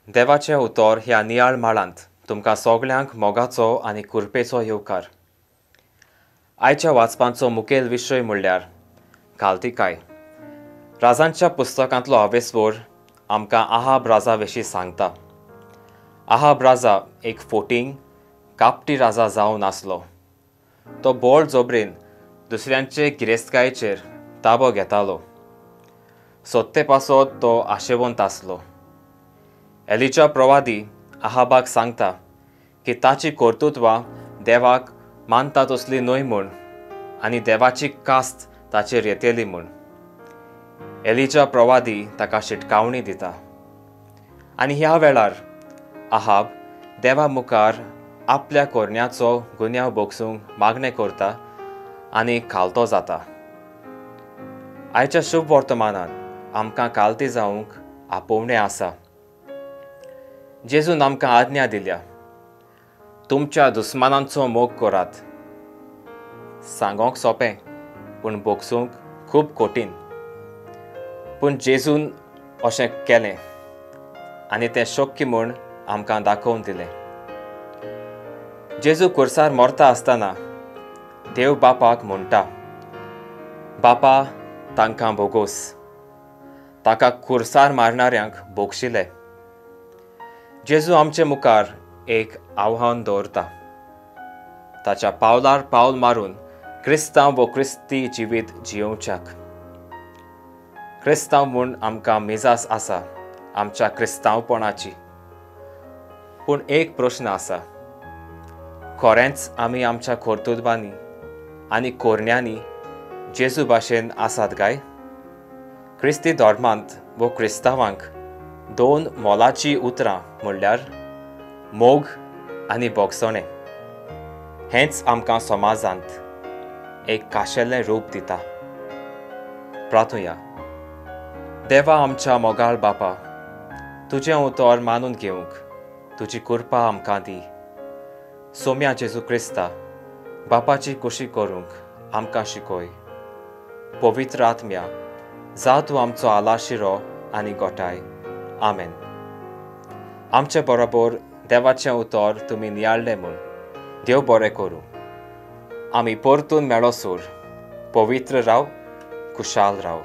देवाचें उतर ह्या नियाळ माळांत तुमकां सगळ्यांक मोगाचो आनी कुरपेचो येवकार. आयच्या वाचपांचो मुखेल विशय म्हणल्यार घालतिकाय. राजांच्या पुस्तकांतलो हावेसवोर आमकां आहाब राजा विशीं सांगता. आहाब राजा एक फोटींग कापटी राजा जावन आसलो. तो बोळ जोबरेन दुसऱ्यांचे गिरेस्तकायेचेर ताबो घेतालो. सोदते पासत तो आशेवंत आसलो. एलिजा प्रवादी आहाबाक सांगता की ताची कर्तुत्वां देवाक मानता तसली न्हय म्हूण आनी देवाची कास्त ताचेर येतली म्हूण. एलिजा प्रवादी ताका शिटकावणी दिता. आनी ह्या वेळार आहाब देवा मुखार आपल्या कोरण्याचो गुन्यांव बोगसूंक मागणें करता आनी खालतो जाता. आयच्या शुभ वर्तमानांत आमकां कालती जावंक आपोवणें आसा. जेजून आमकां आज्ञा दिल्या, तुमच्या दुस्मानांचो मोग करात. सांगोंक सोंपें पूण बोगसूंक खूब कठीण. पूण जेजून अशें केलें आनी तें शक्य म्हूण आमकां दाखोवन दिलें. जेजू खुर्सार मरता आसतना देव बापाक म्हणटा, बापा तांकां बोगोस. ताका खुर्सार मारणाऱ्यांक बोगशिले. जेजू आमचे मुखार एक आव्हान दवरता. ताच्या पावलार पावल मारून क्रिस्तांव व क्रिस्ती जिवीत जियोवच्याक. क्रिस्तांव म्हूण आमकां मेजास आसा आमच्या क्रिस्तांवपणाची. पूण एक प्रश्न आसा, खरेंच आमी आमच्या कर्तुत्वांनी आनी कोरण्यांनी जेजू भाशेन आसात काय? क्रिस्ती धर्मांत व क्रिस्तांवांक दोन मोलाचीं उतरां म्हणल्यार मोग आनी बोगसणें. हेंच आमकां समाजांत एक खाशेलें रूप दिता. प्रार्थुया. देवा आमच्या मोगाळ बापा, तुजें उतर मानून घेवंक तुजी कृपा आमकां दी. सोम्या जेजू क्रिस्ता, बापाची कुशी करूंक आमकां शिकय. पवित्र आत्म्या, जा तूं आमचो आलाशिरो आनी गोठाय. आमेन. आमचे बरोबर देवाचें उतर तुमी नियाळ्ळें म्हूण देव बरें करूं. आमी परतून मेळोसर पवित्र राव, खुशाल राव.